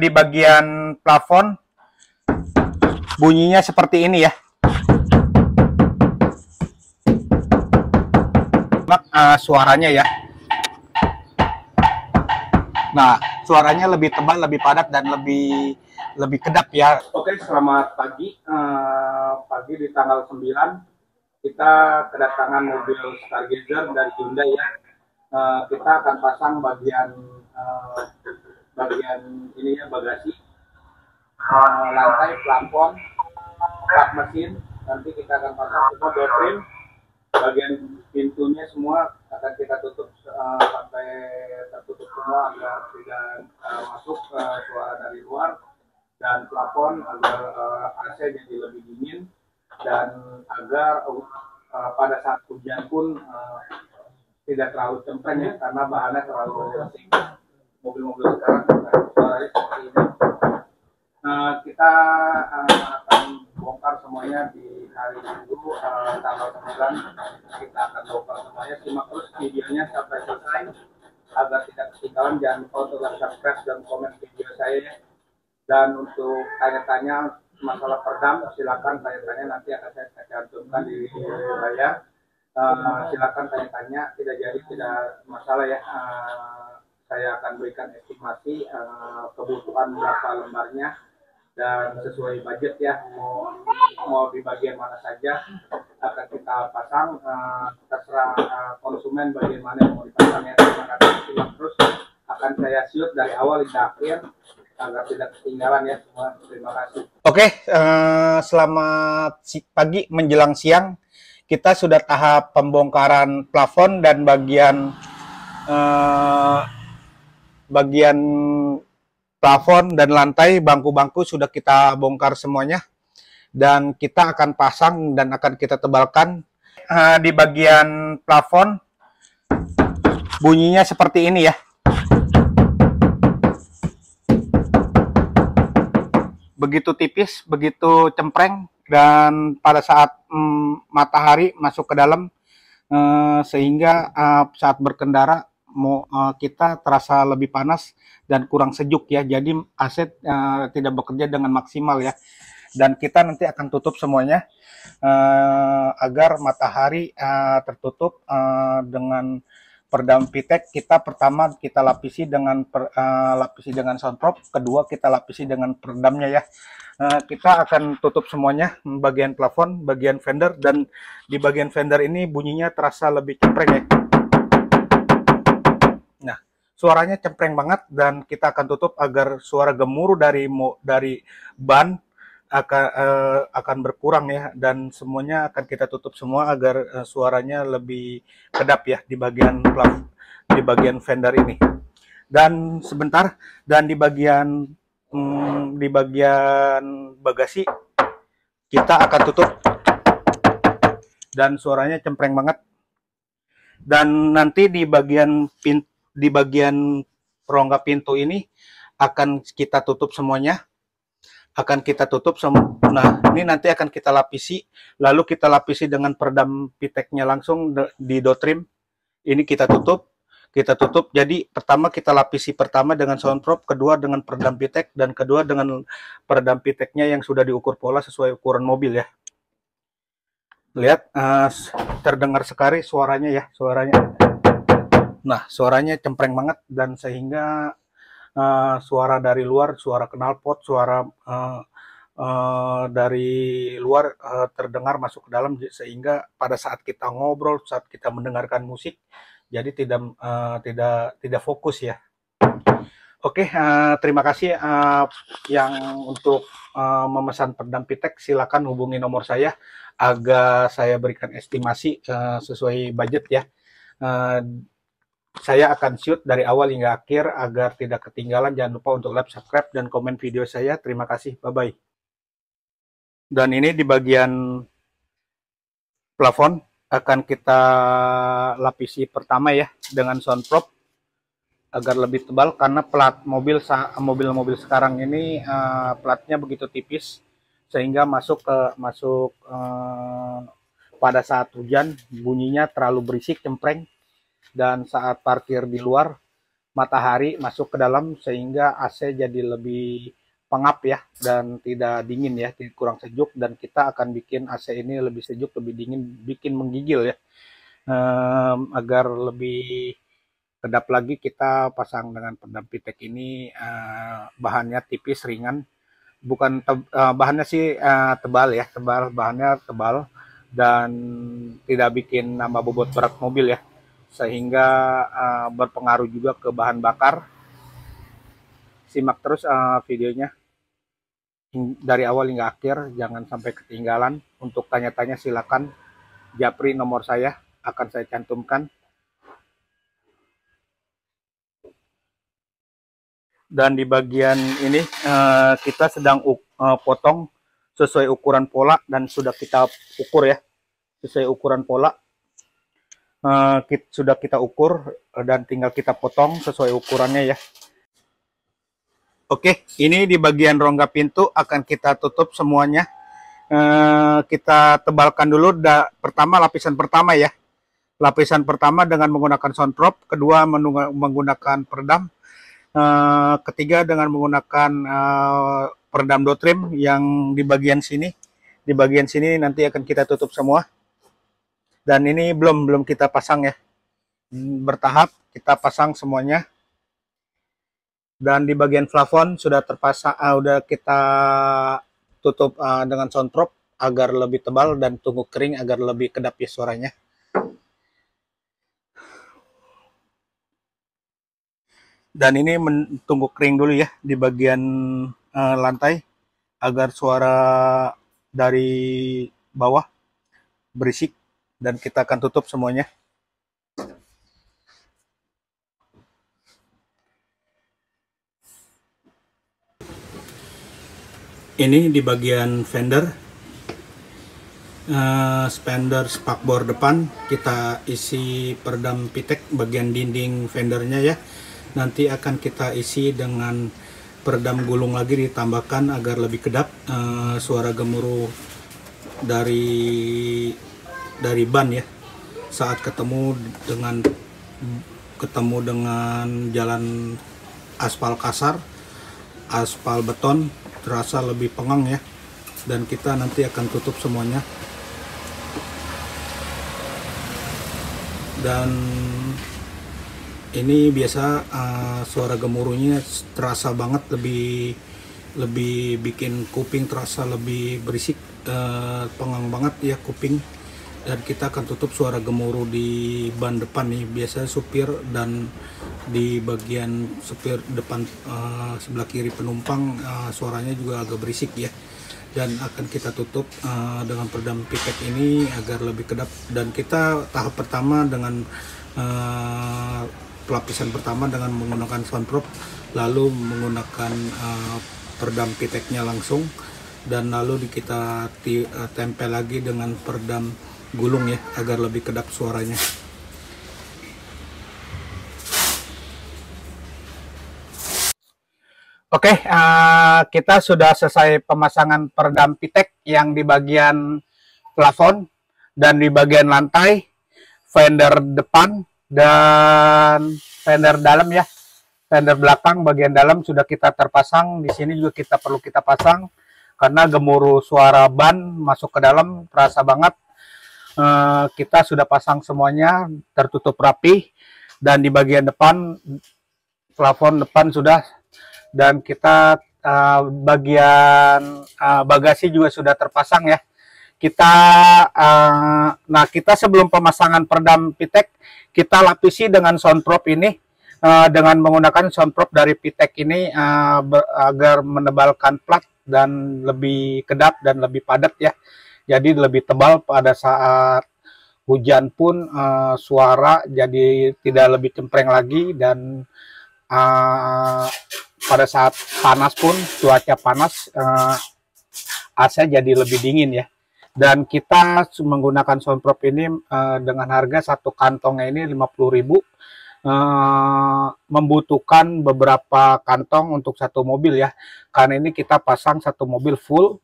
di bagian plafon bunyinya seperti ini ya. Suaranya ya. Nah, suaranya lebih tebal, lebih padat, dan lebih kedap ya. Oke, selamat pagi. Pagi di tanggal 9 kita kedatangan mobil Stargazer dari Hyundai ya. Kita akan pasang bagian ini ya, bagasi, lantai, plafon, bak mesin. Nanti kita akan pasang semua door trim. Bagian pintunya semua akan kita tutup sampai tertutup semua agar tidak masuk suara dari luar, dan plafon agar AC jadi lebih dingin, dan agar pada saat hujan pun tidak terlalu cempreng ya, karena bahannya terlalu bersih. Mobil-mobil sekarang suaranya seperti ini. Kita akan bongkar semuanya di hari Minggu tanggal 9. Kita akan bongkar semuanya. Simak terus videonya sampai selesai agar tidak ketinggalan. Jangan lupa untuk like, subscribe, dan komen video saya ya. Dan untuk tanya-tanya masalah perdam, silakan tanya-tanya, nanti akan saya cantumkan di layar. Silakan tanya-tanya, tidak masalah ya. Saya akan berikan estimasi kebutuhan berapa lembarnya, dan sesuai budget ya, mau di bagian mana saja akan kita pasang, terserah konsumen bagian mana yang mau dipasang ya. Terima kasih. Simak terus, akan saya shoot dari awal hingga akhir agar tidak ketinggalan ya semua. Terima kasih. Oke, selamat pagi menjelang siang. Kita sudah tahap pembongkaran plafon dan bagian plafon dan lantai, bangku-bangku sudah kita bongkar semuanya, dan kita akan pasang dan akan kita tebalkan. Di bagian plafon bunyinya seperti ini ya. Begitu tipis, begitu cempreng, dan pada saat matahari masuk ke dalam, sehingga saat berkendara kita terasa lebih panas dan kurang sejuk ya. Jadi AC tidak bekerja dengan maksimal ya. Dan kita nanti akan tutup semuanya agar matahari tertutup dengan perdam Pitek. Pertama kita lapisi dengan soundproof, kedua kita lapisi dengan peredamnya ya. Kita akan tutup semuanya, bagian plafon, bagian fender, dan di bagian fender ini bunyinya terasa lebih cempreng ya. Nah, suaranya cempreng banget, dan kita akan tutup agar suara gemuruh dari ban akan berkurang ya, dan semuanya akan kita tutup semua agar suaranya lebih kedap ya di bagian fender ini. Dan sebentar, dan di bagian bagasi kita akan tutup, dan suaranya cempreng banget. Dan nanti di bagian perongga pintu ini akan kita tutup semuanya. Nah, ini nanti akan kita lapisi, lalu kita lapisi dengan peredam Piteknya langsung di door trim. Ini kita tutup. Jadi pertama kita lapisi dengan soundproof, kedua dengan peredam Pitek, dan kedua dengan peredam Piteknya yang sudah diukur pola sesuai ukuran mobil ya. Lihat, terdengar sekali suaranya ya, Nah, suaranya cempreng banget, dan sehingga suara dari luar, suara knalpot, suara dari luar terdengar masuk ke dalam, sehingga pada saat kita ngobrol, saat kita mendengarkan musik, jadi tidak fokus ya. Oke, terima kasih yang untuk memesan peredam Pitek. Silakan hubungi nomor saya agar saya berikan estimasi sesuai budget ya. Saya akan shoot dari awal hingga akhir agar tidak ketinggalan. Jangan lupa untuk like, subscribe, dan komen video saya. Terima kasih, bye-bye. Dan ini di bagian plafon akan kita lapisi pertama ya dengan soundproof agar lebih tebal, karena plat mobil sekarang ini platnya begitu tipis sehingga pada saat hujan bunyinya terlalu berisik, cempreng, dan saat parkir di luar matahari masuk ke dalam sehingga AC jadi lebih pengap ya dan tidak dingin ya, kurang sejuk, dan kita akan bikin AC ini lebih sejuk, lebih dingin, bikin menggigil ya. Agar lebih kedap lagi kita pasang dengan peredam pitek ini. Bahannya tipis, ringan, bukan bahannya sih tebal ya, bahannya tebal dan tidak bikin nambah bobot berat mobil ya, sehingga berpengaruh juga ke bahan bakar. Simak terus videonya dari awal hingga akhir, jangan sampai ketinggalan. Untuk tanya-tanya silakan japri nomor saya, akan saya cantumkan. Dan di bagian ini kita sedang potong sesuai ukuran pola dan sudah kita ukur ya, sesuai ukuran pola. Sudah kita ukur dan tinggal kita potong sesuai ukurannya ya. Oke, ini di bagian rongga pintu akan kita tutup semuanya. Kita tebalkan dulu pertama, lapisan pertama ya. Lapisan pertama dengan menggunakan sound prop, kedua menggunakan peredam, ketiga dengan menggunakan peredam Dotrim yang di bagian sini. Di bagian sini nanti akan kita tutup semua. Dan ini belum kita pasang ya. Bertahap kita pasang semuanya. Dan di bagian plafon sudah terpasang, udah kita tutup dengan sound prop agar lebih tebal dan tunggu kering agar lebih kedap ya suaranya. Dan ini tunggu kering dulu ya di bagian lantai agar suara dari bawah berisik, dan kita akan tutup semuanya. Ini di bagian fender, spender spakbor depan kita isi peredam pitek bagian dinding fendernya ya. Nanti akan kita isi dengan peredam gulung lagi ditambahkan agar lebih kedap suara gemuruh dari ban ya saat ketemu dengan jalan aspal kasar, aspal beton, terasa lebih pengang ya. Dan kita nanti akan tutup semuanya. Dan ini biasa suara gemuruhnya terasa banget, lebih bikin kuping terasa lebih berisik, pengang banget ya kuping. Dan kita akan tutup suara gemuruh di ban depan nih, biasanya supir, dan di bagian supir depan sebelah kiri penumpang suaranya juga agak berisik ya. Dan akan kita tutup dengan peredam pitek ini agar lebih kedap. Dan kita tahap pertama dengan pelapisan pertama dengan menggunakan sound prop, lalu menggunakan peredam piteknya langsung, dan lalu kita tempel lagi dengan peredam gulung ya agar lebih kedap suaranya. Oke, kita sudah selesai pemasangan peredam pitek yang di bagian plafon dan di bagian lantai, fender depan dan fender dalam ya. Fender belakang bagian dalam sudah kita terpasang. Di sini juga kita perlu kita pasang karena gemuruh suara ban masuk ke dalam terasa banget. Kita sudah pasang semuanya, tertutup rapi, dan di bagian depan plafon depan sudah, dan kita bagian bagasi juga sudah terpasang ya. Nah kita sebelum pemasangan peredam pitek, kita lapisi dengan sound prop ini, dengan menggunakan sound prop dari pitek ini agar menebalkan plat dan lebih kedap dan lebih padat ya. Jadi lebih tebal pada saat hujan pun suara jadi tidak lebih cempreng lagi, dan pada saat panas pun, cuaca panas, AC jadi lebih dingin ya. Dan kita menggunakan sound prop ini dengan harga satu kantongnya ini 50.000, membutuhkan beberapa kantong untuk satu mobil ya, karena ini kita pasang satu mobil full,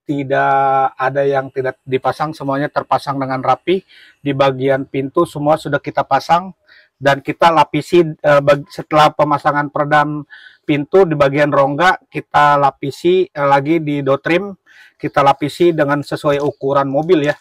tidak ada yang tidak dipasang, semuanya terpasang dengan rapi. Di bagian pintu semua sudah kita pasang, dan kita lapisi setelah pemasangan peredam pintu di bagian rongga, kita lapisi lagi di dotrim, kita lapisi dengan sesuai ukuran mobil ya,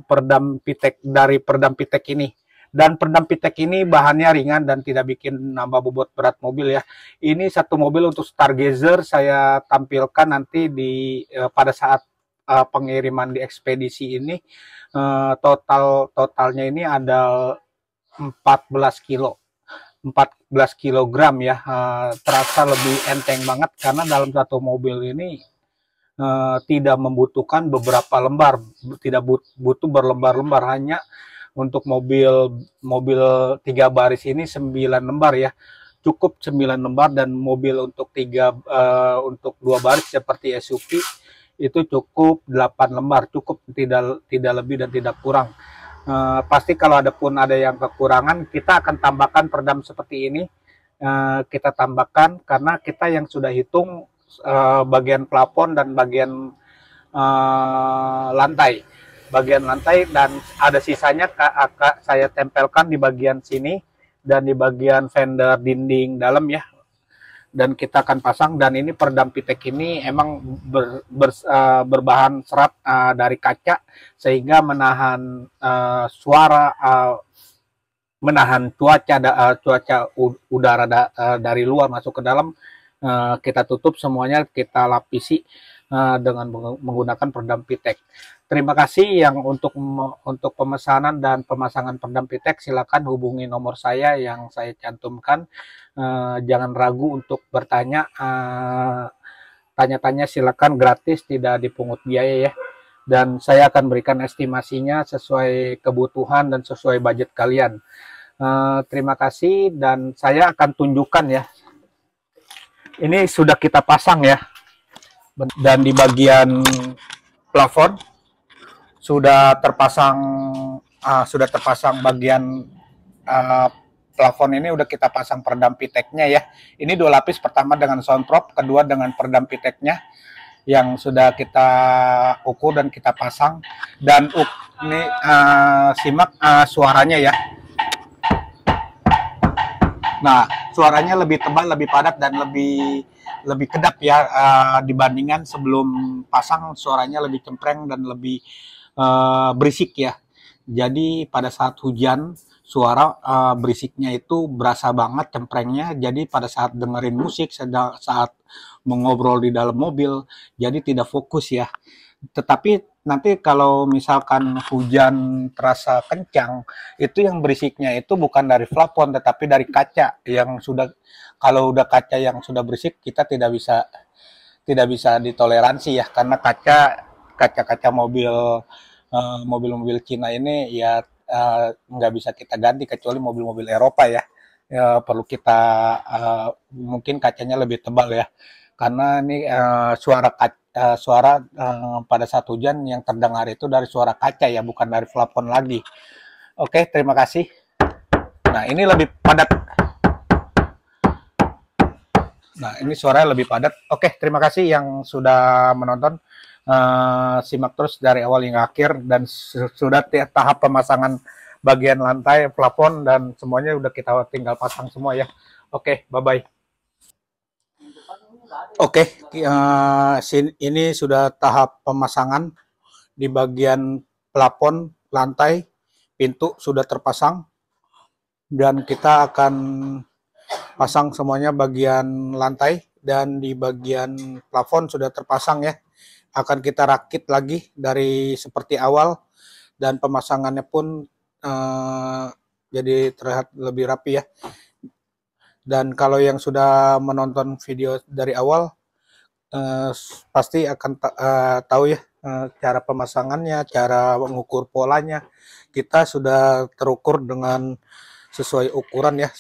peredam pitek dari peredam pitek ini. Dan peredam pitek ini bahannya ringan dan tidak bikin nambah bobot berat mobil ya. Ini satu mobil untuk Stargazer saya tampilkan nanti di pada saat pengiriman di ekspedisi ini. Totalnya ini ada 14 kilo. 14 kilogram ya, terasa lebih enteng banget karena dalam satu mobil ini tidak membutuhkan beberapa lembar, tidak butuh berlembar-lembar, hanya untuk mobil 3 baris ini 9 lembar ya, cukup 9 lembar, dan mobil untuk 2 baris seperti SUV itu cukup 8 lembar, cukup, tidak lebih dan tidak kurang. Pasti kalau ada yang kekurangan, kita akan tambahkan peredam seperti ini. Kita tambahkan karena kita yang sudah hitung bagian plafon dan bagian lantai, dan ada sisanya saya tempelkan di bagian sini dan di bagian fender dinding dalam ya, dan kita akan pasang. Dan ini peredam pitek ini emang berbahan serat dari kaca, sehingga menahan suara, menahan cuaca udara dari luar masuk ke dalam. Kita tutup semuanya, kita lapisi dengan menggunakan peredam pitek. Terima kasih yang untuk pemesanan dan pemasangan peredam pitek, silakan hubungi nomor saya yang saya cantumkan. Jangan ragu untuk bertanya, tanya-tanya silakan, gratis, tidak dipungut biaya ya. Dan saya akan berikan estimasinya sesuai kebutuhan dan sesuai budget kalian. Terima kasih, dan saya akan tunjukkan ya. Ini sudah kita pasang ya, dan di bagian plafon sudah terpasang bagian plafon ini udah kita pasang peredam piteknya ya. Ini 2 lapis, pertama dengan soundprop, kedua dengan peredam piteknya yang sudah kita ukur dan kita pasang. Dan ini simak suaranya ya. Nah, suaranya lebih tebal, lebih padat, dan lebih kedap ya, dibandingkan sebelum pasang. Suaranya lebih cempreng dan lebih berisik ya. Jadi pada saat hujan, suara berisiknya itu berasa banget, cemprengnya. Jadi pada saat dengerin musik, saat mengobrol di dalam mobil, jadi tidak fokus ya. Tetapi nanti kalau misalkan hujan terasa kencang, itu yang berisiknya itu bukan dari plafon, tetapi dari kaca yang sudah, kalau udah kaca yang sudah berisik, kita tidak bisa ditoleransi ya, karena kaca mobil Cina ini ya nggak bisa kita ganti kecuali mobil-mobil Eropa ya. Perlu kita mungkin kacanya lebih tebal ya, karena ini suara pada saat hujan yang terdengar itu dari suara kaca ya, bukan dari plafon lagi. Oke, terima kasih. Nah, ini lebih padat. Nah, ini suaranya lebih padat. Oke, terima kasih yang sudah menonton. Simak terus dari awal hingga akhir, dan sudah tahap pemasangan bagian lantai, plafon, dan semuanya udah kita tinggal pasang semua ya. Oke, bye-bye. Oke, ini sudah tahap pemasangan di bagian plafon, lantai, pintu sudah terpasang, dan kita akan pasang semuanya bagian lantai, dan di bagian plafon sudah terpasang ya. Akan kita rakit lagi dari seperti awal, dan pemasangannya pun jadi terlihat lebih rapi ya. Dan kalau yang sudah menonton video dari awal pasti akan tahu ya cara pemasangannya, cara mengukur polanya. Kita sudah terukur dengan sesuai ukuran ya,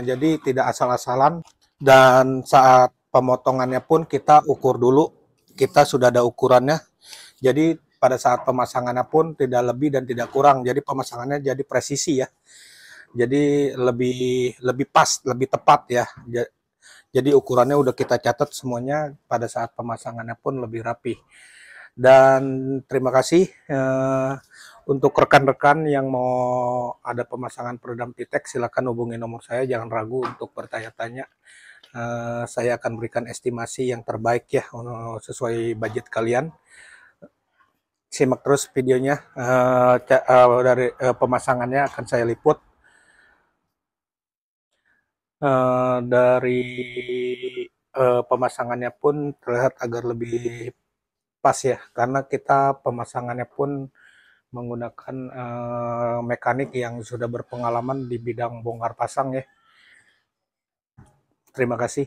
jadi tidak asal-asalan. Dan saat pemotongannya pun kita ukur dulu, kita sudah ada ukurannya. Jadi pada saat pemasangannya pun tidak lebih dan tidak kurang, jadi pemasangannya jadi presisi ya. Jadi lebih pas, lebih tepat ya. Jadi ukurannya udah kita catat semuanya, pada saat pemasangannya pun lebih rapi. Dan terima kasih Untuk rekan-rekan yang mau ada pemasangan peredam T-Tech, silakan hubungi nomor saya, jangan ragu untuk bertanya-tanya. Saya akan berikan estimasi yang terbaik ya, sesuai budget kalian. Simak terus videonya, dari pemasangannya akan saya liput. Dari pemasangannya pun terlihat agar lebih pas ya, karena kita pemasangannya pun menggunakan mekanik yang sudah berpengalaman di bidang bongkar pasang ya. Terima kasih.